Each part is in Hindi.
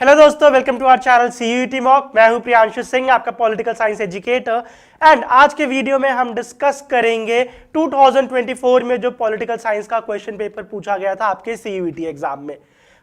हेलो दोस्तों, welcome to our channel CUET mock. मैं हूं प्रियांशु सिंह, आपका पॉलिटिकल साइंस एजुकेटर। एंड आज के वीडियो में हम डिस्कस करेंगे 2024 में जो पॉलिटिकल साइंस का क्वेश्चन पेपर पूछा गया था आपके सीयूईटी एग्जाम में।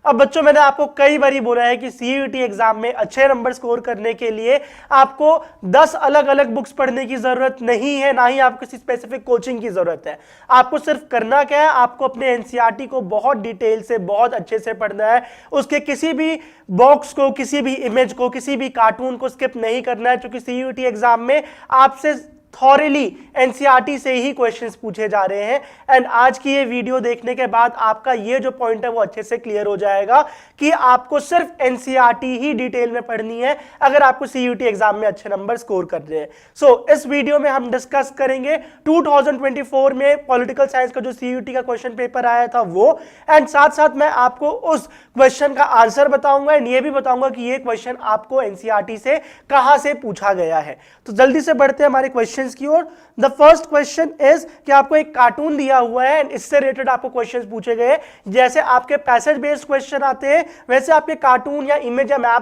अब बच्चों, मैंने आपको कई बारी बोला है कि सीयूईटी एग्जाम में अच्छे नंबर स्कोर करने के लिए आपको 10 अलग अलग बुक्स पढ़ने की जरूरत नहीं है, ना ही आपको किसी स्पेसिफिक कोचिंग की जरूरत है। आपको सिर्फ करना क्या है, आपको अपने एनसीईआरटी को बहुत डिटेल से, बहुत अच्छे से पढ़ना है। उसके किसी भी बॉक्स को, किसी भी इमेज को, किसी भी कार्टून को स्किप नहीं करना है, क्योंकि सीयूईटी एग्जाम में आपसे थॉरली एनसीईआरटी से ही क्वेश्चंस पूछे जा रहे हैं। एंड आज की ये वीडियो देखने के बाद आपका ये जो पॉइंट है वो अच्छे से क्लियर हो जाएगा कि आपको सिर्फ एनसीईआरटी ही डिटेल में पढ़नी है अगर आपको सीयूईटी एग्जाम में अच्छे नंबर स्कोर कर रहे हैं। सो इस वीडियो में हम डिस्कस करेंगे 2024 में पॉलिटिकल साइंस का जो सीयूईटी का क्वेश्चन पेपर आया था वो, एंड साथ साथ मैं आपको उस क्वेश्चन का आंसर बताऊंगा एंड ये भी बताऊंगा कि ये क्वेश्चन आपको एनसीईआरटी से कहां से पूछा गया है। तो जल्दी से बढ़ते हैं हमारे क्वेश्चन की ओर। द फर्स्ट क्वेश्चन इज कि आपको एक कार्टून दिया हुआ है एंड इससे रिलेटेड आपको क्वेश्चंस पूछे गए। जैसे आपके पैसेज बेस्ड क्वेश्चन आते हैं वैसे आपके कार्टून या इमेज या मैप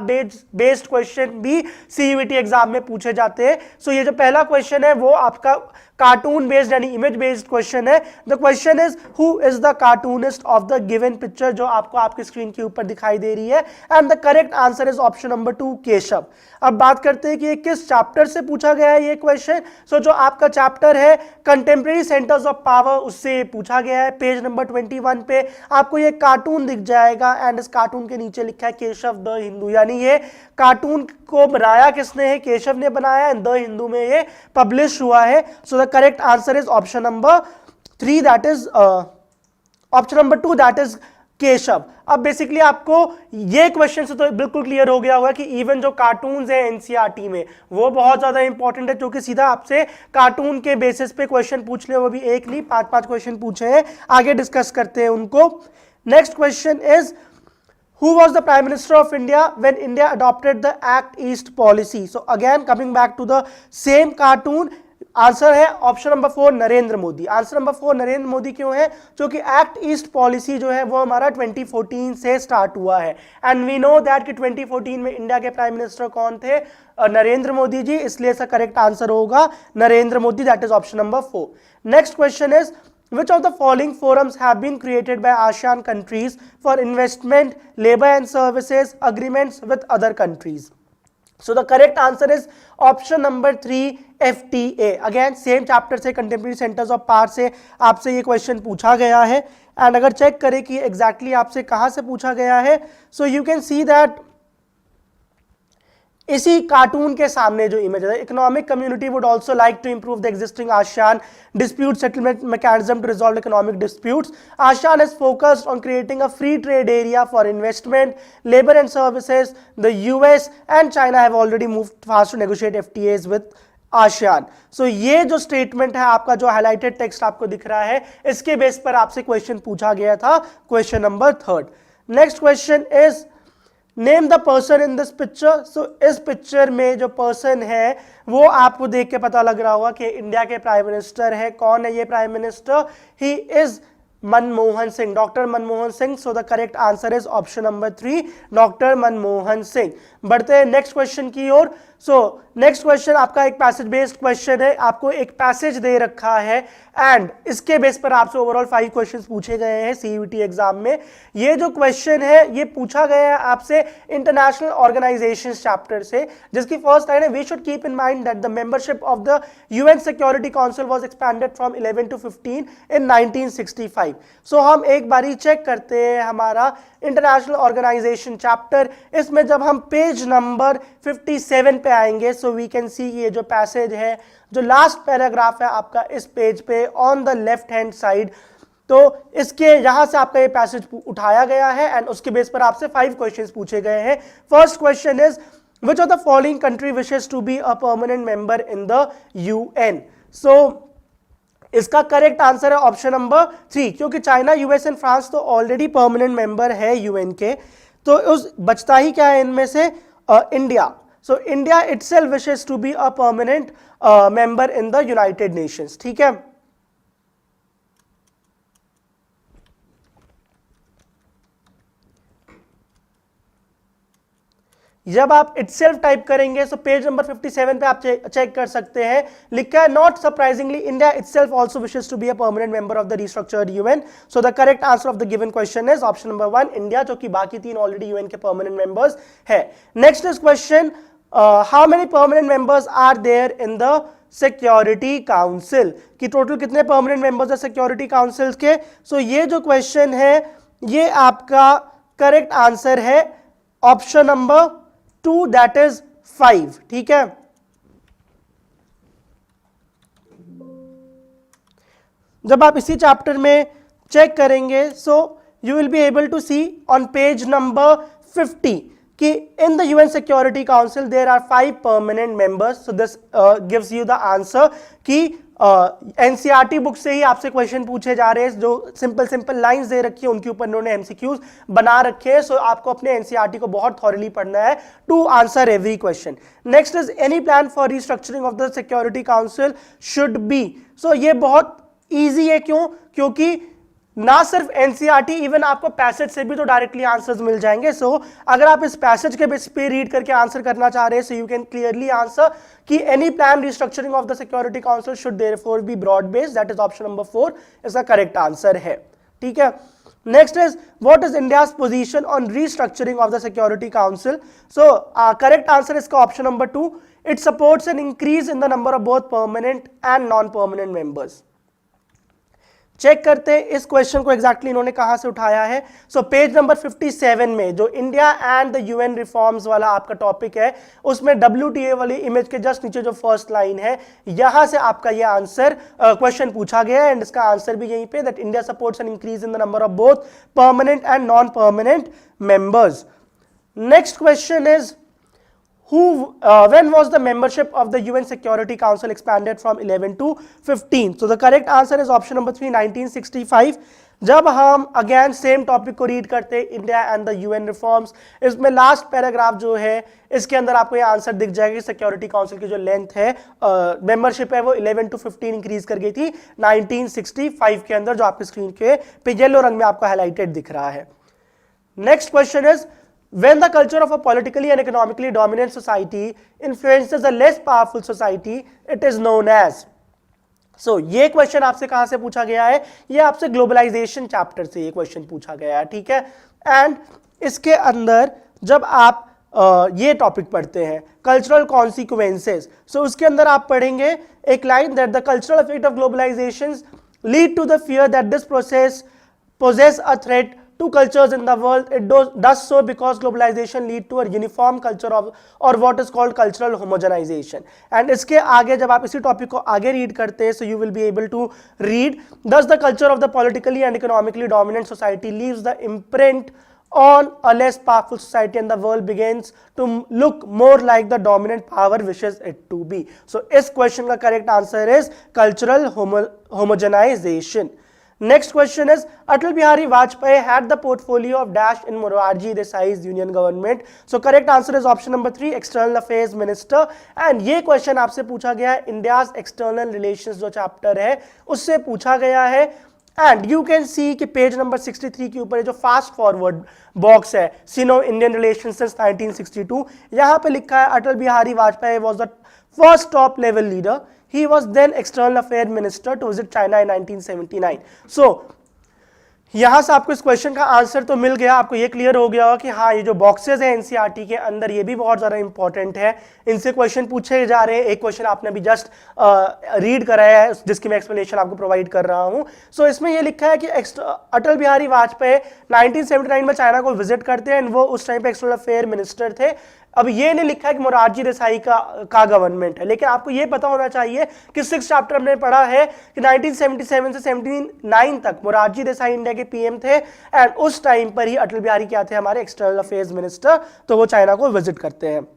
बेस्ड क्वेश्चन भी सीयूईटी एग्जाम में पूछे जाते हैं। सो ये जो पहला क्वेश्चन है वो आपका कार्टून बेस्ड यानी इमेज बेस्ड क्वेश्चन है। The question is who is the cartoonist of the given picture, जो आपको आपकी स्क्रीन के ऊपर दिखाई दे रही है। And the correct answer is option number 2, Keshav. अब बात करते हैं कि ये किस चैप्टर से पूछा गया है ये क्वेश्चन। सो जो आपका चैप्टर है कंटेम्प्रेरी सेंटर्स ऑफ पावर, उससे पूछा गया है। पेज नंबर 21 पे आपको ये कार्टून दिख जाएगा एंड इस कार्टून के नीचे लिखा है केशव द हिंदू, यानी ये कार्टून को बनाया किसने है, केशव ने बनाया। द हिंदू में ये पब्लिश हुआ है। सो the correct answer is option number 3, that is option number 2, that is Keshav. अब बेसिकली आपको ये क्वेश्चन से तो बिल्कुल क्लियर हो गया होगा कि इवन जो कार्टून्स है एनसीईआरटी में वो बहुत ज्यादा इंपॉर्टेंट है, क्योंकि सीधा आपसे कार्टून के बेसिस पे क्वेश्चन पूछ ले, वो भी एक नहीं 5-5 क्वेश्चन पूछे हैं। आगे डिस्कस करते हैं उनको। Next question is who was the prime minister of India when India adopted the Act East policy? So again coming back to the same cartoon, answer है option number 4, Narendra Modi. Answer number 4 Narendra Modi क्यों है, क्योंकि एक्ट ईस्ट पॉलिसी जो है वो हमारा 2014 से स्टार्ट हुआ है। एंड वी नो दैट कि 2014 में इंडिया के प्राइम मिनिस्टर कौन थे, नरेंद्र मोदी जी, इसलिए इसका करेक्ट आंसर होगा Narendra Modi, that is option number 4। Next question is which of the following forums have been created by ASEAN countries for investment, labor and services agreements with other countries? So the correct answer is option number 3, FTA। Again same chapter से contemporary centers of power से आपसे ये क्वेश्चन पूछा गया है। एंड अगर चेक करें कि एग्जैक्टली आपसे कहाँ से पूछा गया है, so you can see that इसी कार्टून के सामने जो इमेज है, economic community would also like to improve the existing ASEAN dispute settlement mechanism to resolve economic disputes. ASEAN is focused on creating a free trade area for investment, labour and services. The US and China have already moved fast to negotiate FTAs with ASEAN. So ये जो स्टेटमेंट है आपका, जो हाईलाइटेड टेक्स्ट आपको दिख रहा है, इसके बेस पर आपसे क्वेश्चन पूछा गया था, question number 3। Next question is name the person in this picture. So इस पिक्चर में जो पर्सन है वो आपको देख के पता लग रहा होगा कि इंडिया के प्राइम मिनिस्टर है। कौन है ये prime minister, he is Manmohan Singh, doctor Manmohan Singh. So the correct answer is option number 3, doctor Manmohan Singh. बढ़ते हैं नेक्स्ट क्वेश्चन की ओर। सो नेक्स्ट क्वेश्चन आपका एक पैसेज बेस्ड क्वेश्चन है। आपको एक पैसेज दे रखा है एंड इसके बेस पर आपसे ओवरऑल 5 क्वेश्चंस पूछे गए हैं सीयूईटी एग्जाम में। ये जो क्वेश्चन है ये पूछा गया है आपसे इंटरनेशनल ऑर्गेनाइजेशंस चैप्टर से, जिसकी फर्स्ट लाइन है we should keep in mind that the membership of the UN Security Council was expanded from 11 to 15 in 1965। So हम एक बारी चेक करते हैं हमारा इंटरनेशनल ऑर्गेनाइजेशन चैप्टर। इसमें जब हम पेज नंबर 57 पे आएंगे, सो वी कैन सी ये जो पैसेज है, जो लास्ट पैराग्राफ है आपका इस पेज पे on the left hand side, तो इसके यहां से आपका ये पैसेज उठाया गया है एंड उसके बेस पर आपसे 5 क्वेश्चंस पूछे गए हैं। First question is which of the following country wishes to be a permanent member in the UN. So इसका करेक्ट आंसर है ऑप्शन नंबर 3, क्योंकि चाइना, यूएस एंड फ्रांस तो ऑलरेडी परमानेंट मेंबर है यूएन के, तो उस बचता ही क्या है इनमें से, India. So India itself wishes to be a permanent member in the United Nations. ठीक है। जब आप इटसेल्फ टाइप करेंगे तो पेज नंबर 57 पे आप चेक कर सकते हैं, लिखा है not surprisingly India itself also wishes to be a permanent member of the restructured UN. So the correct answer of the given question is option number 1 India, जो कि बाकी तीन ऑलरेडी यूएन के परमानेंट मेंबर्स है। Next is question, how many permanent members are there in the security Council, कि टोटल कितने परमानेंट मेंबर्स है सिक्योरिटी काउंसिल के। सो ये जो क्वेश्चन है ये आपका करेक्ट आंसर है ऑप्शन नंबर 2 दैट इज 5, ठीक है। जब आप इसी चैप्टर में चेक करेंगे so you will be able to see on page number 50 कि in the UN Security Council there are 5 permanent members, so this gives you the answer कि NCERT बुक से ही आपसे क्वेश्चन पूछे जा रहे हैं, जो सिंपल लाइंस दे रखी है उनके ऊपर उन्होंने MCQs बना रखे हैं। सो आपको अपने NCERT को बहुत थॉरली पढ़ना है to answer every question. Next is any plan for restructuring of the security council should be. So ये बहुत ईजी है, क्यों? क्योंकि ना सिर्फ एनसीईआरटी, इवन आपको पैसेज से भी तो डायरेक्टली आंसर्स मिल जाएंगे। सो अगर आप इस पैसेज के बेस पे रीड करके आंसर करना चाह रहे हैं, so you can clearly answer कि any plan restructuring of the security council should therefore be broad based, that is option number 4 इसका करेक्ट आंसर है, ठीक है। Next is what is India's position on restructuring of the security council. So correct answer इसका option number 2, it supports an increase in the number of both permanent and non permanent members. Check करते हैं इस क्वेश्चन को एग्जैक्टली इन्होंने कहां से उठाया है। सो पेज नंबर 57 में जो India and the UN reforms वाला आपका टॉपिक है, उसमें WTA वाली इमेज के जस्ट नीचे जो फर्स्ट लाइन है, यहां से आपका ये आंसर क्वेश्चन पूछा गया है, एंड इसका आंसर भी यहीं पे, that India supports an increase in the number of both permanent and non permanent members. Next question is when was the membership of the UN Security Council expanded from 11 to 15? So the correct answer is option number 3, 1965। जब हम अगेन सेम टॉपिक को रीड करते हैं, India and the UN reforms, इसमें लास्ट पैराग्राफ जो है इसके अंदर आपको ये आंसर दिख जाएगा। सिक्योरिटी काउंसिल की जो लेंथ है, मेंबरशिप है, वो 11 to 15 इंक्रीज कर गई थी 1965 के अंदर, जो आपकी स्क्रीन पे येलो रंग में आपको हाईलाइटेड दिख रहा है। Next question is when the culture of a politically and economically dominant society influences a less powerful society, it is known as। so ये क्वेश्चन आपसे कहां से पूछा गया है? ये आपसे ग्लोबलाइजेशन चैप्टर से ये क्वेश्चन पूछा गया है, ठीक है। एंड इसके अंदर जब आप ये टॉपिक पढ़ते हैं कल्चरल कॉन्सिक्वेंसेस, सो उसके अंदर आप पढ़ेंगे एक line, that the cultural effect of globalisation lead to the fear that this process possess a threat to cultures in the world. It does so because globalization lead to a uniform culture of or what is called cultural homogenization। and इसके आगे जब आप इसी टॉपिक को आगे रीड करते हैं, so you will be able to read, thus the culture of the politically and economically dominant society leaves the imprint on a less powerful society and the world begins to look more like the dominant power wishes it to be। so इस क्वेश्चन का correct answer is cultural homogenization। Next question is Atal Bihari Vajpayee had the portfolio of dash in Morarji Desai's union government। so correct answer is option number 3, external affairs minister। and ये question आपसे पूछा गया है इंडियाज एक्सटर्नल रिलेशंस जो चैप्टर है उससे पूछा गया है। एंड यू कैन सी कि पेज नंबर 63 के ऊपर जो फास्ट फॉरवर्ड बॉक्स है, सिनो इंडियन रिलेशंस सिंस 1962, यहाँ पे लिखा है Atal Bihari Vajpayee was the first top level leader. He was then external affairs minister to visit China in 1979। so यहां से आपको इस क्वेश्चन का आंसर तो मिल गया, आपको ये क्लियर हो गया होगा कि हाँ ये जो बॉक्सेस है एनसीईआरटी के अंदर ये भी बहुत ज्यादा इंपॉर्टेंट है, इनसे क्वेश्चन पूछे जा रहे हैं। एक क्वेश्चन आपने अभी जस्ट रीड कराया है जिसकी मैं एक्सप्लेनेशन आपको प्रोवाइड कर रहा हूं। सो इसमें ये लिखा है कि अटल बिहारी वाजपेयी 1979 में चाइना को विजिट करते हैं, एंड वो उस टाइम पे एक्सटर्नल अफेयर मिनिस्टर थे। अब ये नहीं लिखा है कि मोरारजी देसाई का गवर्नमेंट है, लेकिन आपको ये पता होना चाहिए कि 6th चैप्टर हमने पढ़ा है कि 1977 से 79 तक मोरारजी देसाई इंडिया के पीएम थे, एंड उस टाइम पर ही अटल बिहारी क्या थे हमारे एक्सटर्नल अफेयर्स मिनिस्टर, तो वो चाइना को विजिट करते हैं।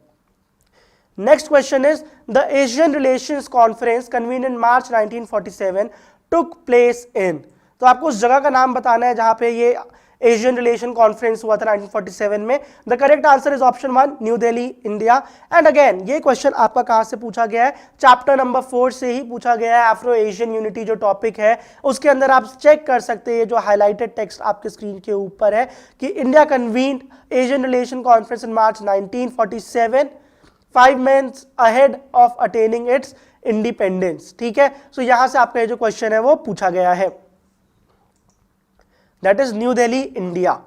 Next question is the Asian relations conference convened in March 1947 took place in. तो आपको उस जगह का नाम बताना है जहां पे ये एशियन रिलेशन कॉन्फ्रेंस हुआ था 1947 में? The correct answer is option 1, new Delhi, India. And again ये क्वेश्चन आपका कहां से पूछा गया है? चैप्टर नंबर 4 से ही पूछा गया है। अफ्रो एशियन यूनिटी जो टॉपिक है उसके अंदर आप चेक कर सकते हैं, जो हाईलाइटेड टेक्स्ट आपके स्क्रीन के ऊपर है कि India convened Asian relation conference in March 1947, 5 months ahead of attaining its independence. ठीक है, सो यहां से आपका ये जो क्वेश्चन है वो पूछा गया है, that is new Delhi, India.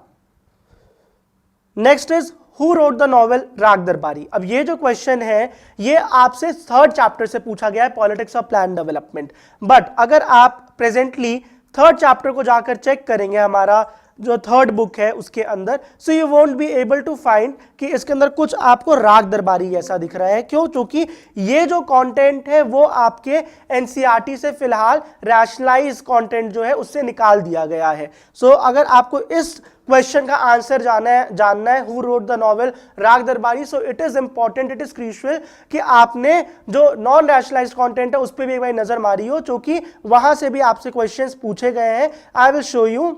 Next is who wrote the novel राग दरबारी। अब ये जो क्वेश्चन है ये आपसे 3rd चैप्टर से पूछा गया है, politics of plan development. But अगर आप प्रेजेंटली 3rd चैप्टर को जाकर चेक करेंगे, हमारा जो 3rd बुक है उसके अंदर, so you won't be able to find कि इसके अंदर कुछ आपको राग दरबारी जैसा दिख रहा है। क्यों? क्योंकि ये जो कंटेंट है वो आपके एनसीईआरटी से फिलहाल रैशनलाइज कंटेंट जो है उससे निकाल दिया गया है। सो अगर आपको इस क्वेश्चन का आंसर जानना है हु रोट द नॉवेल राग दरबारी, so it is important, it is crucial कि आपने जो नॉन रैशनलाइज्ड कंटेंट है उस पर भी एक बार नजर मारी हो, क्योंकि वहां से भी आपसे क्वेश्चंस पूछे गए हैं। आई विल शो यू।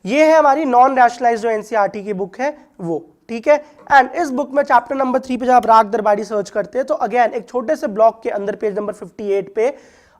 ये है हमारी नॉन रैशनलाइज्ड जो एनसीईआरटी की बुक है वो। ठीक है, एंड इस बुक में चैप्टर नंबर 3 पे जब आप राग दरबारी सर्च करते हैं तो अगेन एक छोटे से ब्लॉक के अंदर पेज नंबर 58 पे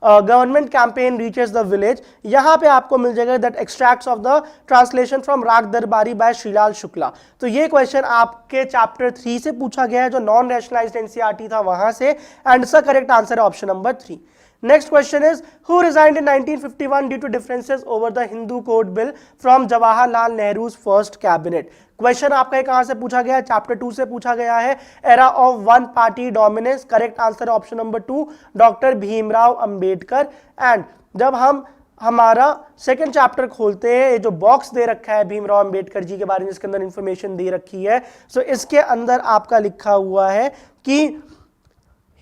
government campaign reaches the village, यहां पे आपको मिल जाएगा that extracts of the translation from राग दरबारी बाय श्रीलाल शुक्ला। तो ये क्वेश्चन आपके चैप्टर 3 से पूछा गया है, जो नॉन रैशनलाइज्ड एनसीईआरटी था वहां से, एंड इसका करेक्ट आंसर है option number 3। Next question is who resigned in 1951 due to differences over the Hindu Code Bill from Jawaharlal Nehru's first cabinet? Question आपका ये कहां से पूछा गया है? चैप्टर 2 से पूछा गया है। Era of one party dominance, correct answer है option number 2, doctor Bhimrao Ambedkar. And जब हम हमारा सेकंड चैप्टर खोलते हैं, ये जो बॉक्स दे रखा है भीमराव अंबेडकर जी के बारे में, इसके अंदर इंफॉर्मेशन दे रखी है, सो इसके अंदर आपका लिखा हुआ है कि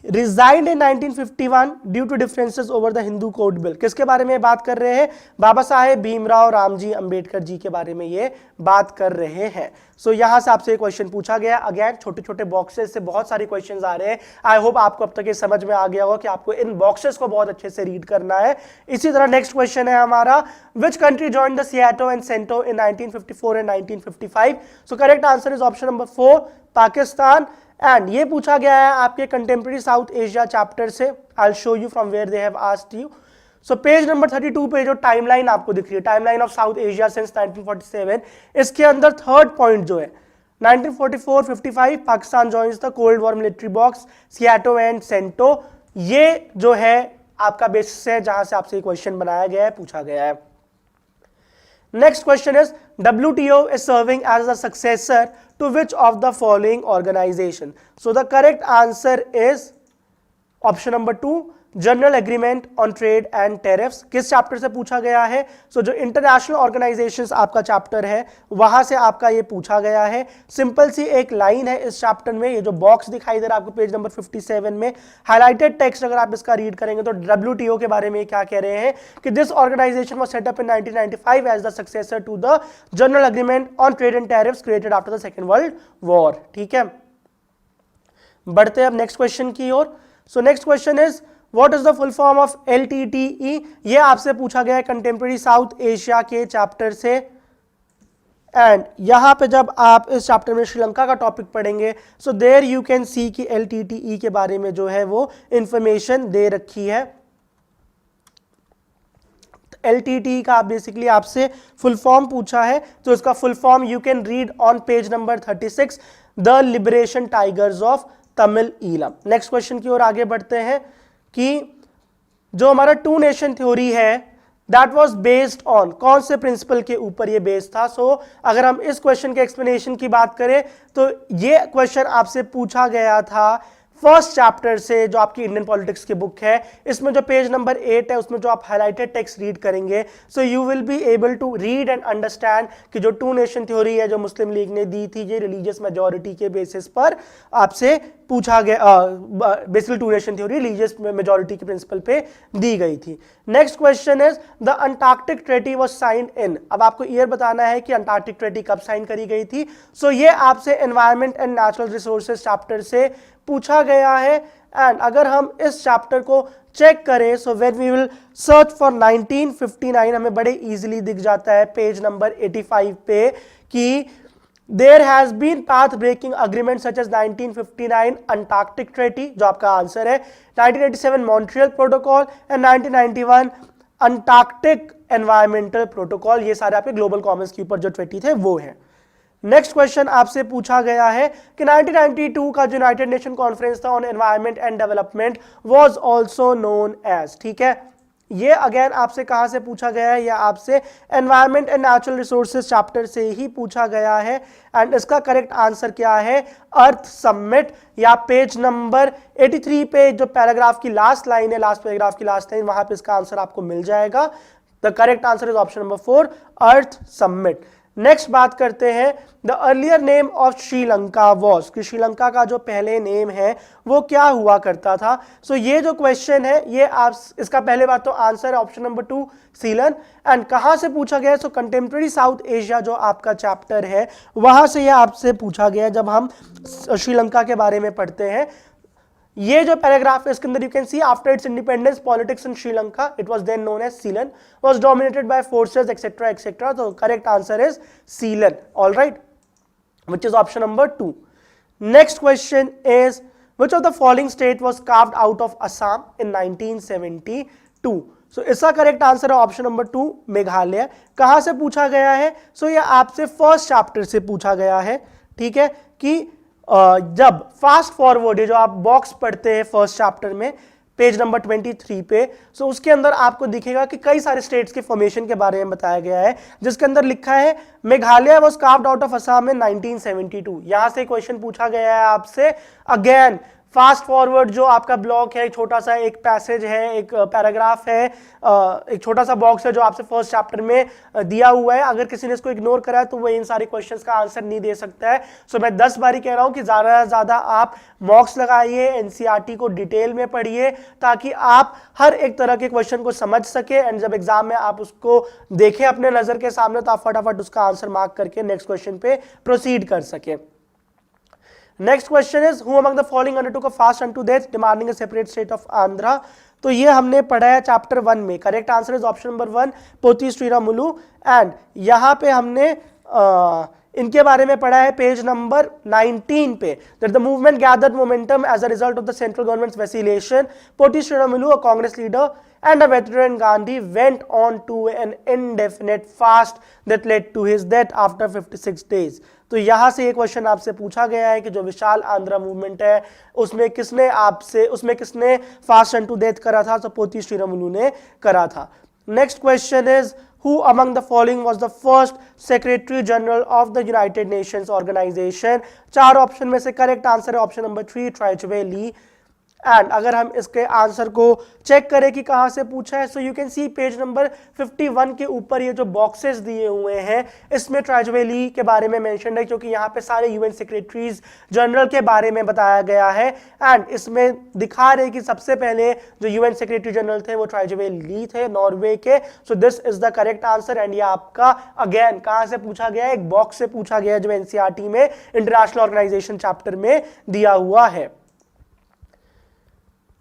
resigned in 1951 due to differences over the Hindu Code Bill. किसके बारे में बात कर रहे हैं? बाबा साहेब भीमराव रामजी अंबेडकर जी के बारे में ये बात कर रहे हैं। सो यहां से आपसे क्वेश्चन पूछा गया। अगेन छोटे छोटे बॉक्सेस से बहुत सारे क्वेश्चंस आ रहे हैं। आई होप आपको अब तक ये समझ में आ गया होगा कि आपको इन बॉक्सेस को बहुत अच्छे से रीड करना है। इसी तरह नेक्स्ट क्वेश्चन है हमारा, which country joined the SEATO and CENTO in 1954 and 1955? So correct answer is option number 4, Pakistan. And ये पूछा गया है आपके कंटेम्प्रेरी साउथ एशिया चैप्टर से। I will show you from where they have asked you. So page number 32 पे जो टाइमलाइन आपको दिख रही है, timeline of South Asia since 1947, इसके अंदर 3rd पॉइंट जो है 1944-55 Pakistan joins the Cold War military blocs SEATO and CENTO. ये जो है आपका बेसिस है जहां से आपसे क्वेश्चन बनाया गया है, पूछा गया है। Next question is WTO is serving as the successor to which of the following organization? So the correct answer is option number 2, general agreement on trade and tariffs. किस चैप्टर से पूछा गया है? सो जो इंटरनेशनल ऑर्गेनाइजेशंस आपका चैप्टर है वहां से आपका ये पूछा गया है। सिंपल सी एक लाइन है इस चैप्टर में, ये जो बॉक्स दिखाई दे रहा है आपको पेज नंबर 57 में, हाईलाइटेड टेक्स्ट अगर आप इसका रीड करेंगे तो WTO के बारे में क्या कह रहे हैं कि this organisation was set up in 1995 as the successor to the general agreement on trade and tariffs created after the second world war. ठीक है, बढ़ते हैं अब नेक्स्ट क्वेश्चन की ओर। So next question is what is the full form of LTTE? ये आपसे पूछा गया है कंटेम्प्रेरी साउथ एशिया के चैप्टर से। एंड यहां पे जब आप इस चैप्टर में श्रीलंका का टॉपिक पढ़ेंगे so there you can see कि LTTE के बारे में जो है वो इंफॉर्मेशन दे रखी है। LTTE का बेसिकली आपसे फुल फॉर्म पूछा है, तो इसका full form you can read on page number 36, the liberation tigers of Tamil Eelam. Next question की ओर आगे बढ़ते हैं कि जो हमारा 2 नेशन थ्योरी है दैट वाज बेस्ड ऑन, कौन से प्रिंसिपल के ऊपर ये बेस्ड था? सो अगर हम इस क्वेश्चन के एक्सप्लेनेशन की बात करें तो ये क्वेश्चन आपसे पूछा गया था फर्स्ट चैप्टर से, जो आपकी इंडियन पॉलिटिक्स की बुक है। इसमें जो पेज नंबर 8 है उसमें जो आप हाईलाइटेड टेक्स्ट रीड करेंगे so you will be able to read and understand कि जो 2 नेशन थ्योरी है जो मुस्लिम लीग ने दी थी, ये रिलीजियस मेजॉरिटी के बेसिस पर आपसे पूछा गया। Basically 2 nation theory religious majority के प्रिंसिपल पे दी गई थी। Next question is the Antarctic treaty was signed in. अब आपको ईयर बताना है कि अंटार्कटिक ट्रेटी कब साइन करी गई थी। सो ये आपसे environment and natural resources chapter से पूछा गया है। एंड अगर हम इस चैप्टर को चेक करें, so when we will search for 1959, हमें बड़े इजीली दिख जाता है पेज नंबर 85 पे कि there has been path breaking agreement such as 1959 Antarctic Treaty, जो आपका आंसर है, 1987 Montreal Protocol and 1991 Antarctic Environmental Protocol. ये सारे आपके ग्लोबल कॉमन्स के ऊपर जो ट्रीटी थे वो है। नेक्स्ट क्वेश्चन आपसे पूछा गया है कि 1992 का जो यूनाइटेड नेशन कॉन्फ्रेंस था on Environment and Development was also known as, ठीक है, ये अगेन आपसे कहां से पूछा गया है, या आपसे environment and natural resources chapter से ही पूछा गया है। एंड इसका करेक्ट आंसर क्या है, अर्थ समिट, या पेज नंबर 83 पे जो पैराग्राफ की लास्ट लाइन है, लास्ट पैराग्राफ की लास्ट लाइन, वहां पे इसका आंसर आपको मिल जाएगा। The correct answer is option number 4, earth summit. Next बात करते हैं, the earlier name of Sri Lanka was, कि श्रीलंका का जो पहले नेम है वो क्या हुआ करता था। सो ये जो क्वेश्चन है ये आप इसका पहले बात तो आंसर है ऑप्शन नंबर 2 सीलन। एंड कहां से पूछा गया है, सो कंटेम्प्रेरी साउथ एशिया जो आपका चैप्टर है वहां से ये आपसे पूछा गया जब हम श्रीलंका के बारे में पढ़ते हैं। ये जो पैराग्राफ है इसके अंदर you can C after it's independence politics in Sri Lanka it was then known as सीलन was dominated by forces etcetera etcetera. तो करेक्ट आंसर इज सीलन, alright, which is option number 2। Next question is which of the following state was carved out of Assam in 1972। सो इसका करेक्ट आंसर है ऑप्शन नंबर 2 मेघालय। कहां से पूछा गया है, सो ये आपसे फर्स्ट चैप्टर से पूछा गया है, ठीक है, कि जब फास्ट फॉरवर्ड है जो आप बॉक्स पढ़ते हैं फर्स्ट चैप्टर में पेज नंबर 23 पे, सो उसके अंदर आपको दिखेगा कि कई सारे स्टेट्स के फॉर्मेशन के बारे में बताया गया है, जिसके अंदर लिखा है Meghalaya was carved out of Assam in 1972। यहां से क्वेश्चन पूछा गया है आपसे, अगेन फास्ट फॉरवर्ड जो आपका ब्लॉक है, छोटा सा एक पैसेज है, एक पैराग्राफ है, एक छोटा सा बॉक्स है जो आपसे फर्स्ट चैप्टर में दिया हुआ है। अगर किसी ने इसको इग्नोर करा है तो वो इन सारे क्वेश्चंस का आंसर नहीं दे सकता है। सो मैं 10 बारी कह रहा हूं कि ज्यादा से ज्यादा आप मॉक्स लगाइए, एनसीईआरटी को डिटेल में पढ़िए ताकि आप हर एक तरह के क्वेश्चन को समझ सके एंड जब एग्जाम में आप उसको देखें अपने नजर के सामने तो आप फटाफट उसका आंसर मार्क करके नेक्स्ट क्वेश्चन पे प्रोसीड कर सके। Next question is who among the following undertook a fast unto death demanding a separate state of Andhra. तो ये हमने पढ़ा है चैप्टर 1 में। Correct answer is option number 1 पोती श्रीरामुलु। एंड यहां पे हमने इनके बारे में पढ़ा है पेज नंबर 19 पे, that the movement gathered momentum as a result of the central government's vacillation. Potti Sriramulu, a Congress leader and a veteran Gandhi, went on to an indefinite fast that led to his death after 56 days. तो यहां से एक क्वेश्चन आपसे पूछा गया है कि जो विशाल आंध्रा मूवमेंट है उसमें किसने फास्ट अनटू डेथ करा था, तो पोती श्रीरामुलु ने करा था। Next question is who among the following was the first secretary general of the United Nations organization। 4 option में से करेक्ट आंसर है ऑप्शन नंबर 3 ट्राइजवे ली। एंड अगर हम इसके आंसर को चेक करें कि कहां से पूछा है, so you can C page number 51 के ऊपर ये जो बॉक्सेस दिए हुए हैं इसमें ट्राइजवे ली के बारे में मेंशन है, क्योंकि यहाँ पे सारे यूएन सेक्रेटरीज जनरल के बारे में बताया गया है। एंड इसमें दिखा रहे कि सबसे पहले जो यूएन सेक्रेटरी जनरल थे वो ट्राइजवे ली थे नॉर्वे के। So this is the correct answer. And ये आपका अगेन कहां से पूछा गया है, एक बॉक्स से पूछा गया है जो एनसीईआरटी में इंटरनेशनल ऑर्गेनाइजेशन चैप्टर में दिया हुआ है।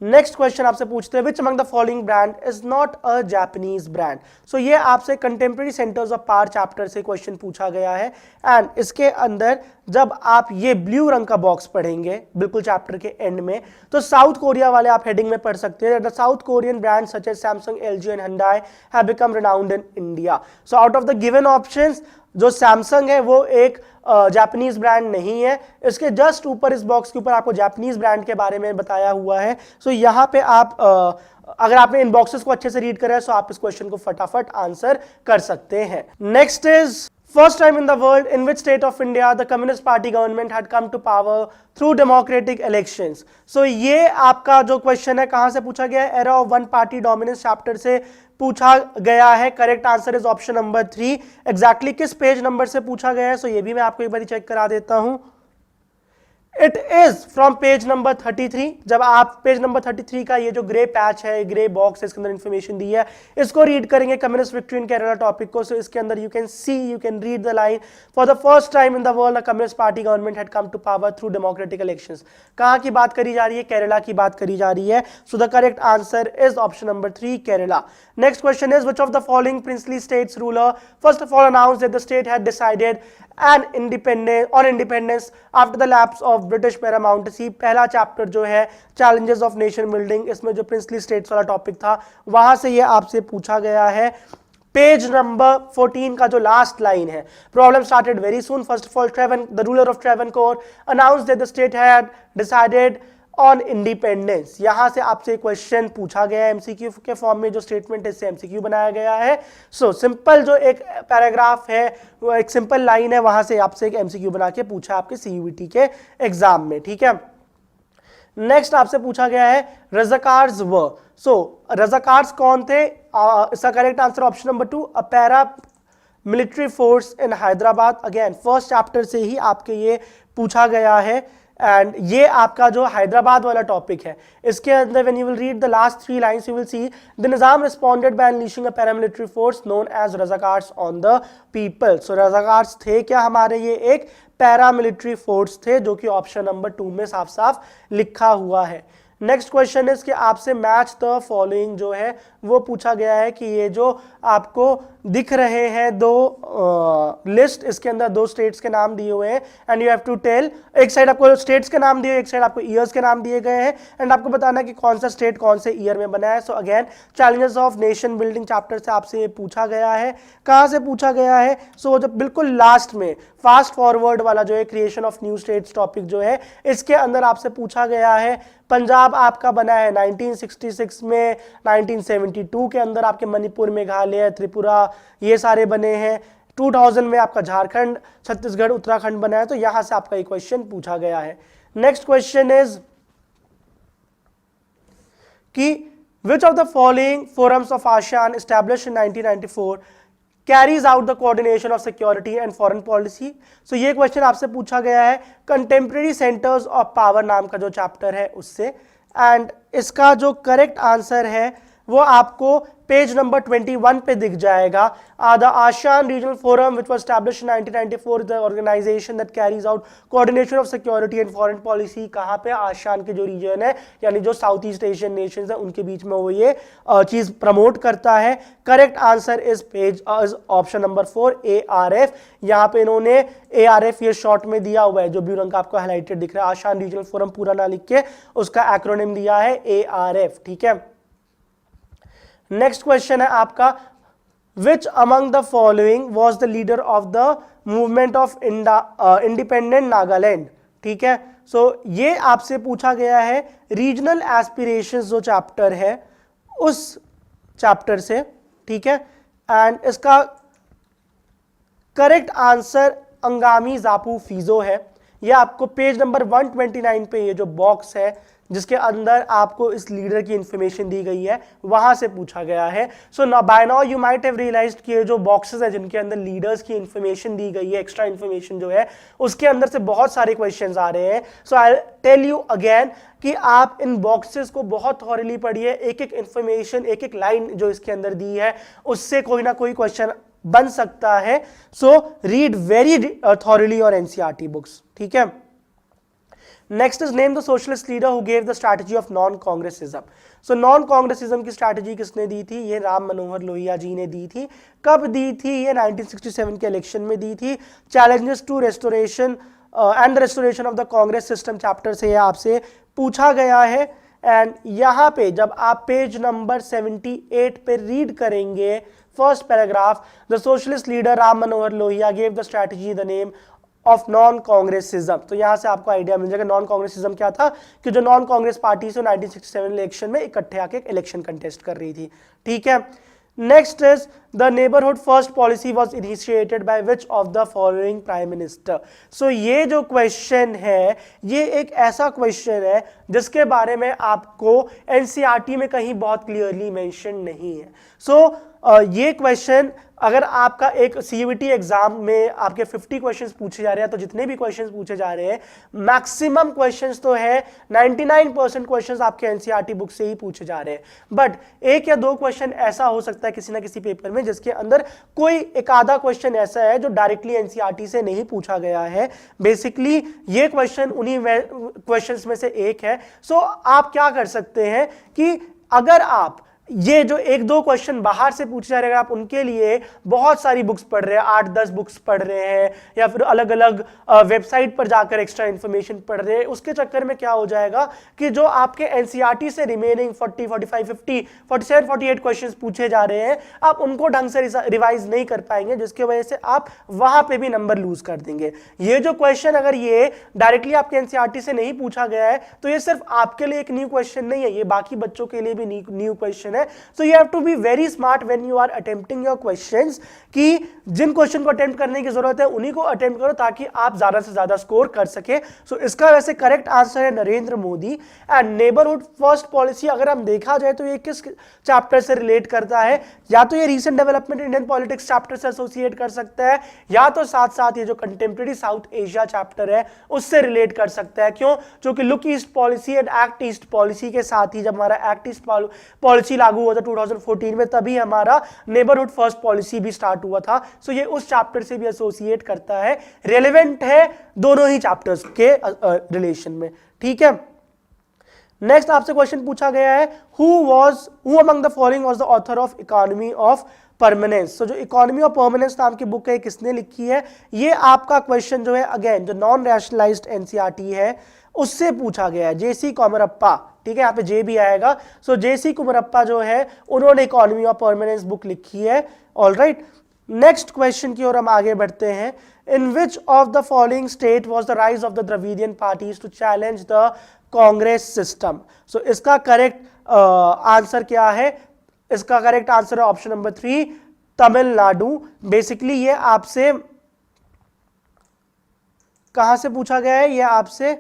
नेक्स्ट क्वेश्चन आपसे पूछते हैं which among the following brand is not a Japanese brand. So ये आपसे contemporary centres of power chapter से क्वेश्चन पूछा गया है। एंड इसके अंदर जब आप ये ब्लू रंग का बॉक्स पढ़ेंगे बिल्कुल चैप्टर के एंड में, तो साउथ कोरिया वाले आप हेडिंग में पढ़ सकते हैं the South Korean brand such as Samsung, LG and Hyundai have become renowned in India. So out of the given options जो सैमसंग है वो एक जापानीज ब्रांड नहीं है। इसके जस्ट ऊपर इस बॉक्स के ऊपर आपको जापानीज ब्रांड के बारे में बताया हुआ है। सो यहाँ पे आप अगर आपने इन बॉक्सेस को अच्छे से रीड करा है तो आप इस क्वेश्चन को फटाफट आंसर कर सकते हैं। Next is first time in the world in which state of India the Communist Party government had come to power through democratic elections। so ये आपका जो क्वेश्चन है कहां से पूछा गया है, era of one party dominance chapter से पूछा गया है। Correct answer is option number 3। Exactly किस पेज नंबर से पूछा गया है, सो ये भी मैं आपको एक बार चेक करा देता हूं। It is from page number 33। जब आप पेज नंबर 33 का ये जो ग्रे पैच है, ग्रे बॉक्स है, इसके अंदर इंफॉर्मेशन दी है, इसको रीड करेंगे communist victory in Kerala topic को। सो इसके अंदर you can read the line, for the first time in the world a communist party government had come to power through democratic elections. कहां की बात करी जा रही है? केरला की बात करी जा रही है। सो the correct answer is option number 3, Kerala. Next question is which of the following princely states ruler first of all announced that the state had decided and independence after the lapse of British paramountcy। पहला चैप्टर जो है challenges of nation building, इसमें जो princely states वाला टॉपिक था वहां से ये आपसे पूछा गया है। पेज नंबर 14 का जो लास्ट लाइन है, problem started very soon first of all the ruler of Travancore announced that the state had decided on independence. यहां से आपसे क्वेश्चन पूछा गया है एमसीक्यू के फॉर्म में, जो स्टेटमेंट है इससे एमसीक्यू बनाया गया है। सो सिंपल जो एक पैराग्राफ है, वो एक सिंपल लाइन है, वहां से आपसे एक एमसीक्यू बना के पूछा आपके सीयूईटी के एग्जाम में, ठीक है। नेक्स्ट आपसे पूछा गया है रजाकार्स व। सो रजाकार्स कौन थे? इसका correct answer option number 2, a para military force in Hyderabad. Again first chapter से ही आपके ये पूछा गया है, एंड ये आपका जो हैदराबाद वाला टॉपिक है, इसके अंदर when you will read the last 3 lines you will see the Nizam responded by unleashing a paramilitary force known as Razakars on the people. So Razakars थे क्या हमारे? ये एक पैरामिलिट्री फोर्स थे, जो कि ऑप्शन नंबर 2 में साफ साफ लिखा हुआ है। नेक्स्ट क्वेश्चन इज कि आपसे मैच द फॉलोइंग जो है वो पूछा गया है कि ये जो आपको दिख रहे हैं दो लिस्ट, इसके अंदर 2 स्टेट्स के नाम दिए हुए हैं and you have to tell, एक साइड आपको स्टेट्स के नाम दिए, एक साइड आपको ईयर्स के नाम दिए गए हैं एंड आपको बताना कि कौन सा स्टेट कौन से ईयर में बना है। So again challenges of nation building chapter से आपसे ये पूछा गया है। कहाँ से पूछा गया है? सो जब बिल्कुल लास्ट में फास्ट फॉरवर्ड वाला जो है creation of new states topic जो है, इसके अंदर आपसे पूछा गया है पंजाब आपका बना है 1966 में, 1972 के अंदर आपके मणिपुर, मेघालय, त्रिपुरा ये सारे बने हैं, 2000 में आपका झारखंड, छत्तीसगढ़, उत्तराखंड बना है। तो यहां से आपका एक क्वेश्चन पूछा गया है। नेक्स्ट क्वेश्चन इज कि which of the following forums of ASEAN established in 1994 carries out the coordination of security and foreign policy। so ये क्वेश्चन आपसे पूछा गया है कंटेम्प्रेरी सेंटर्स ऑफ पावर नाम का जो चैप्टर है उससे, एंड इसका जो करेक्ट आंसर है वो आपको पेज नंबर 21 पे दिख जाएगा। The ASEAN Regional Forum which was established in 1994 the organisation that carries out coordination of security and foreign policy. कहाँ पे? आसियान के जो रीजन है, यानी जो साउथ ईस्ट एशियन नेशंस है, उनके बीच में वो ये चीज प्रमोट करता है। Correct answer is page option number 4, ARF। यहाँ पे इन्होंने ARF ये शॉर्ट में दिया हुआ है, जो ब्लू रंग का आपको हाईलाइटेड दिख रहा है, आसियान रीजनल फोरम पूरा ना लिख के उसका एक्रोनिम दिया है ARF, ठीक है। नेक्स्ट क्वेश्चन है आपका विच among the following was the leader of the movement of independent Nagaland, ठीक है। सो ये आपसे पूछा गया है रीजनल एस्पिरेशंस जो चैप्टर है उस चैप्टर से, ठीक है। एंड इसका करेक्ट आंसर अंगामी जापू फिजो है। ये आपको पेज नंबर 129 पे ये जो बॉक्स है जिसके अंदर आपको इस लीडर की इंफॉर्मेशन दी गई है वहां से पूछा गया है। So by now you might have realised कि ये जो बॉक्सेस है जिनके अंदर लीडर्स की इंफॉर्मेशन दी गई है, एक्स्ट्रा इंफॉर्मेशन जो है, उसके अंदर से बहुत सारे क्वेश्चंस आ रहे हैं। सो आई टेल यू अगेन कि आप इन बॉक्सेस को बहुत थॉरली पढ़िए, एक एक इंफॉर्मेशन, एक एक लाइन जो इसके अंदर दी है उससे कोई ना कोई क्वेश्चन बन सकता है। सो रीड वेरी थॉरली और एनसीईआरटी बुक्स, ठीक है। Next is name the socialist leader who gave the strategy of non Congressism. So non Congressism की स्ट्रैटेजी किसने दी थी? ये राम मनोहर लोहिया जी ने दी थी। कब दी थी? ये 1967 के इलेक्शन में दी थी। Challenges to restoration and the restoration of the Congress system chapter से आपसे पूछा गया है। एंड यहाँ पे जब आप पेज नंबर 78 पे रीड करेंगे first paragraph, the socialist leader Ram Manohar Lohia gave the strategy the name of non Congressism. तो यहां से आपको आइडिया मिल जाएगा नॉन कांग्रेसिज्म क्या था, कि जो नॉन कांग्रेस पार्टी से 1967 इलेक्शन में इकट्ठे आके इलेक्शन कंटेस्ट कर रही थी, ठीक है। Next is the neighbourhood first policy was initiated by which of the following prime minister. So ये जो क्वेश्चन है ये एक ऐसा क्वेश्चन है जिसके बारे में आपको एनसीईआरटी में कहीं बहुत क्लियरली मेंशन नहीं है। सो ये क्वेश्चन अगर आपका एक सीयूईटी एग्जाम में आपके 50 क्वेश्चंस पूछे जा रहे हैं, तो जितने भी क्वेश्चंस पूछे जा रहे हैं मैक्सिमम क्वेश्चंस तो है 99% क्वेश्चंस आपके एनसीईआरटी बुक से ही पूछे जा रहे हैं। बट एक या दो क्वेश्चन ऐसा हो सकता है किसी ना किसी पेपर में जिसके अंदर कोई एक आधा क्वेश्चन ऐसा है जो डायरेक्टली एनसीईआरटी से नहीं पूछा गया है। बेसिकली ये क्वेश्चन उन्हीं क्वेश्चंस में से एक है। सो आप क्या कर सकते हैं कि अगर आप ये जो एक दो क्वेश्चन बाहर से पूछे जा रहे हैं, आप उनके लिए बहुत सारी बुक्स पढ़ रहे हैं, 8-10 बुक्स पढ़ रहे हैं, या फिर अलग अलग वेबसाइट पर जाकर एक्स्ट्रा इंफॉर्मेशन पढ़ रहे हैं, उसके चक्कर में क्या हो जाएगा कि जो आपके एनसीईआरटी से रिमेनिंग 40, 45, 50, 47, 48 क्वेश्चंस पूछे जा रहे हैं, आप उनको ढंग से रिवाइज नहीं कर पाएंगे, जिसकी वजह से आप वहां पे भी नंबर लूज कर देंगे। ये जो क्वेश्चन अगर ये डायरेक्टली आपके एनसीईआरटी से नहीं पूछा गया है, तो ये सिर्फ आपके लिए एक न्यू क्वेश्चन नहीं है, ये बाकी बच्चों के लिए भी न्यू क्वेश्चन है। So you have to be very smart when you are attempting your questions कि जिन क्वेश्चन को अटेम्प्ट करने की जरूरत है उन्हीं को अटेम्प्ट करो ताकि आप ज्यादा से ज्यादा स्कोर कर सके। सो इसका वैसे करेक्ट आंसर है Narendra Modi. And neighbourhood first policy अगर हम देखा जाए तो ये किस चैप्टर से रिलेट करता है, या तो ये recent development Indian politics chapter से एसोसिएट कर सकता है, या तो साथ साथ ये जो कंटेम्प्रेरी साउथ एशिया चैप्टर है उससे रिलेट कर सकता है। क्यों? क्योंकि look east policy and act east policy के साथ ही जब हमारा एक्ट ईस्ट पॉलिसी लागू हुआ था 2014 में, तभी हमारा नेबरहुड फर्स्ट पॉलिसी भी स्टार्ट हुआ था। सो ये उस चैप्टर से भी एसोसिएट करता है, रेलेवेंट है दोनों ही चैप्टर्स के रिलेशन में। ठीक है, नेक्स्ट आपसे क्वेश्चन पूछा गया है, who among the following was the author of economy of permanence. तो जो इकोनॉमी ऑफ परमानेंस नाम की बुक है किसने लिखी है, ये आपका क्वेश्चन जो है अगेन जो नॉन रैशनलाइज्ड एनसीईआरटी है उससे पूछा गया है, जेसी कुमरप्पा। ठीक है, यहाँ पे जे भी आएगा। सो जेसी कुमरप्पा जो है उन्होंने इकोनॉमी ऑफ परमानेंस बुक लिखी है। ऑलराइट, नेक्स्ट क्वेश्चन की ओर हम आगे बढ़ते हैं। In which of the following state was the rise of the Dravidian parties to challenge the Congress system. So इसका करेक्ट आंसर क्या है? इसका करेक्ट आंसर है ऑप्शन नंबर 3, तमिलनाडु। बेसिकली ये आपसे कहां से पूछा गया है? ये आपसे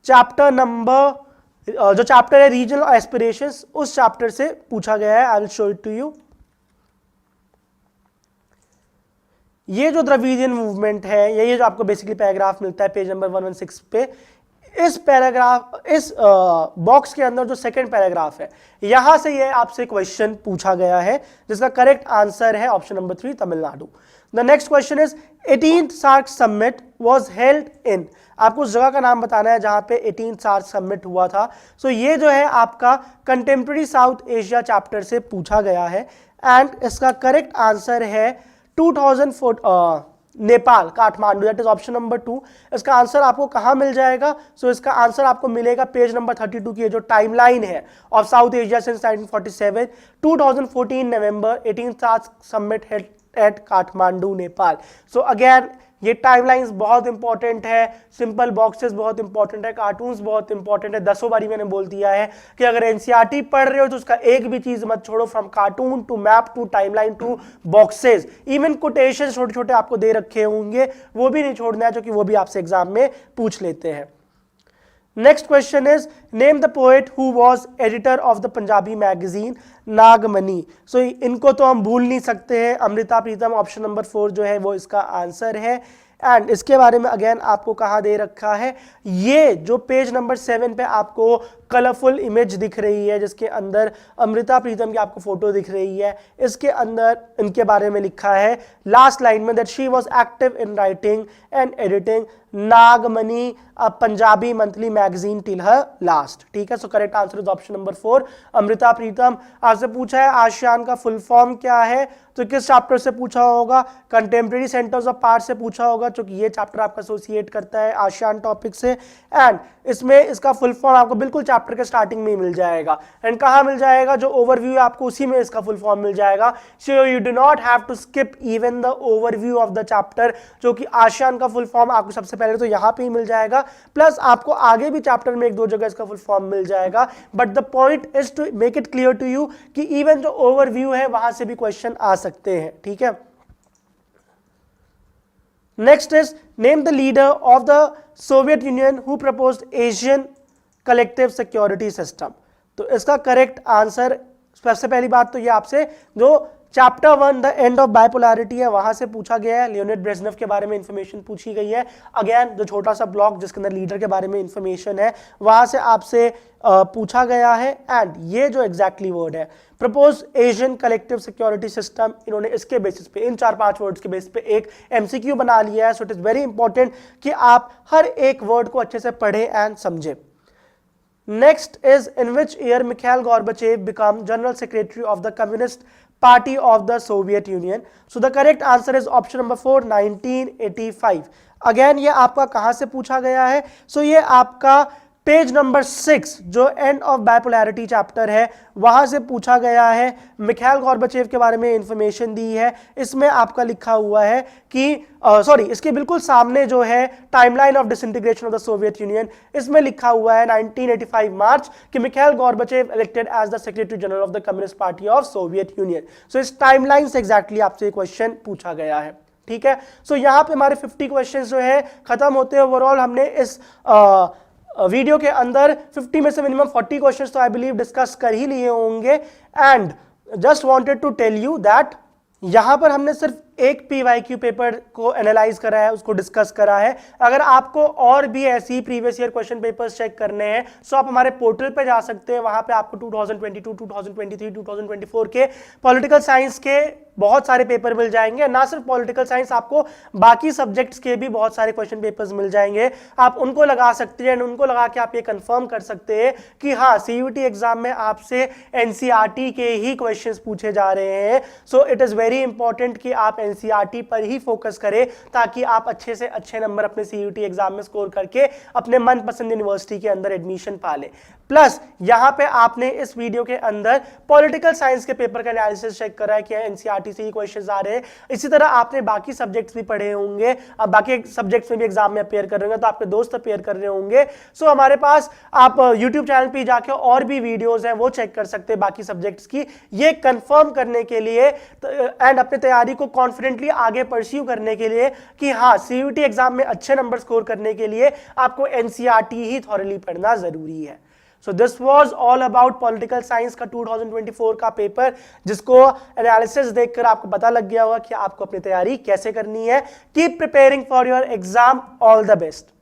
चैप्टर नंबर जो चैप्टर है रीजनल एस्पिरेशंस, उस चैप्टर से पूछा गया है। I will show it to you. ये जो द्रविडियन मूवमेंट है, ये जो आपको बेसिकली पैराग्राफ मिलता है पेज नंबर 116 पे, इस पैराग्राफ इस बॉक्स के अंदर जो सेकंड पैराग्राफ है, यहां से ये आपसे क्वेश्चन पूछा गया है, जिसका करेक्ट आंसर है option number 3, Tamil Nadu. The next question is 18th SAARC summit was held in. आपको उस जगह का नाम बताना है जहां पे 18th सार्क समिट हुआ था। सो ये जो है आपका कंटेम्प्रेरी साउथ एशिया चैप्टर से पूछा गया है, एंड इसका करेक्ट आंसर है 2004 Nepal, Kathmandu. That is option number 2। इसका आंसर आपको कहां मिल जाएगा? सो इसका आंसर आपको मिलेगा पेज नंबर 32 की जो टाइमलाइन है of South Asia since 1947, 2014 November 18th SAARC summit held at Kathmandu, Nepal. So again ये टाइमलाइंस बहुत इंपॉर्टेंट है, सिंपल बॉक्सेस बहुत इंपॉर्टेंट है, कार्टून्स बहुत इंपॉर्टेंट है। 10 बारी मैंने बोल दिया है कि अगर एनसीईआरटी पढ़ रहे हो तो उसका एक भी चीज मत छोड़ो, from cartoon to map to timeline to boxes. Even quotation छोटे छोटे आपको दे रखे होंगे, वो भी नहीं छोड़ना है, क्योंकि वो भी आपसे एग्जाम में पूछ लेते हैं। Next question is name the poet who was editor of the Punjabi magazine Nagmani. So इनको तो हम भूल नहीं सकते हैं, अमृता प्रीतम। ऑप्शन नंबर 4 जो है वो इसका आंसर है। एंड इसके बारे में अगेन आपको कहाँ दे रखा है, ये जो पेज नंबर 7 पे आपको कलरफुल इमेज दिख रही है जिसके अंदर अमृता प्रीतम की आपको फोटो दिख रही है, इसके अंदर इनके बारे में लिखा है लास्ट लाइन में that she was active in writing and editing Nagmani Punjabi monthly magazine till her last. ठीक है, so correct answer is option number 4, Amrita Pritam. आपसे पूछा है आसियान का फुल फॉर्म क्या है, तो किस चैप्टर से पूछा होगा? कंटेम्प्रेरी सेंटर्स ऑफ पार्ट से पूछा होगा, क्योंकि ये चैप्टर आपका एसोसिएट करता है आसियान टॉपिक से। एंड इसमें इसका फुल फॉर्म आपको बिल्कुल चैप्टर के स्टार्टिंग में ही मिल जाएगा। एंड कहाँ मिल जाएगा? जो ओवरव्यू है आपको उसी में इसका फुल फॉर्म मिल जाएगा। So you do not have to skip even the overview of the chapter, जो कि आसियान का फुल फॉर्म आपको सबसे पहले तो यहाँ पे ही मिल जाएगा, प्लस आपको आगे भी चैप्टर में 1-2 जगह इसका फुल फॉर्म मिल जाएगा। But the point is to make it clear to you कि इवन जो ओवरव्यू है वहां से भी क्वेश्चन आ सकते हैं। ठीक है, next is name the leader of the Soviet union who proposed Asian collective security system. तो इसका करेक्ट आंसर, सबसे पहली बात तो ये आपसे जो chapter 1 the end of bipolarity है, वहां से पूछा गया है, लियोनिड ब्रेजनेव के बारे में इंफॉर्मेशन पूछी गई है। अगेन जो छोटा सा ब्लॉक जिसके अंदर लीडर के बारे में इंफॉर्मेशन है वहां से आपसे पूछा गया है। एंड ये जो एग्जैक्टली वर्ड है propose Asian collective security system, इन्होंने इसके बेसिस पे इन 4-5 वर्ड्स के बेसिस पे एक एमसीक्यू बना लिया है। So it is very important कि आप हर एक वर्ड को अच्छे से पढ़ें एंड समझें। Next is in which year Mikhail Gorbachev became General Secretary of the Communist Party of the Soviet Union? So the correct answer is option number 4, 1985. Again ये आपका कहाँ से पूछा गया है? So ये आपका पेज नंबर 6 जो एंड ऑफ बाइपोलैरिटी चैप्टर है वहां से पूछा गया है। मिखाइल गॉर्बाचेव के बारे में इंफॉर्मेशन दी है। इसमें आपका लिखा हुआ है कि इसके बिल्कुल सामने जो है timeline of disintegration of the Soviet Union, इसमें लिखा हुआ है 1985 मार्च कि Mikhail Gorbachev elected as the secretary general of the communist party of Soviet Union. So इस टाइमलाइन से एग्जैक्टली आपसे क्वेश्चन पूछा गया है। ठीक है, सो यहाँ पे हमारे 50 क्वेश्चन जो है खत्म होते हैं। ओवरऑल हमने इस वीडियो के अंदर 50 में से मिनिमम 40 क्वेश्चंस तो आई बिलीव डिस्कस कर ही लिए होंगे। And just wanted to tell you that यहां पर हमने सिर्फ एक PYQ पेपर को एनालाइज करा है, उसको डिस्कस करा है। अगर आपको और भी ऐसी previous year question papers check करने हैं तो आप हमारे पोर्टल पे जा सकते हैं। वहां पे आपको 2022, 2023, 2024 के पॉलिटिकल साइंस के बहुत सारे पेपर मिल जाएंगे। ना सिर्फ पॉलिटिकल साइंस, आपको बाकी सब्जेक्ट्स के भी बहुत सारे क्वेश्चन पेपर्स मिल जाएंगे। आप उनको लगा सकते हैं, उनको लगा के आप ये कंफर्म कर सकते हैं कि हाँ CUET एग्जाम में आपसे NCERT के ही क्वेश्चंस पूछे जा रहे हैं। So it is very important कि आप NCERT पर ही फोकस करें ताकि आप अच्छे से अच्छे नंबर अपने CUET एग्जाम में स्कोर करके अपने मनपसंद यूनिवर्सिटी के अंदर एडमिशन पा लें। प्लस यहां पे आपने इस वीडियो के अंदर पॉलिटिकल साइंस के पेपर का एनालिसिस चेक करा है कि NCERT से ही क्वेश्चंस आ रहे हैं। इसी तरह आपने बाकी सब्जेक्ट्स भी पढ़े होंगे, अब बाकी सब्जेक्ट्स में भी एग्जाम में अपेयर कर रहे होंगे तो आपके दोस्त अपेयर कर रहे होंगे। सो हमारे पास आप YouTube चैनल पे जाके और भी वीडियोस हैं वो चेक कर सकते हैं बाकी सब्जेक्ट्स की, ये कंफर्म करने के लिए एंड अपनी तैयारी को कॉन्फिडेंटली आगे परस्यू करने के लिए कि हाँ CUET एग्जाम में अच्छे नंबर स्कोर करने के लिए आपको NCERT ही थॉरली पढ़ना जरूरी है। So this was all about political science का 2024 का पेपर, जिसको एनालिसिस देखकर आपको पता लग गया होगा कि आपको अपनी तैयारी कैसे करनी है। Keep preparing for your exam. All the best.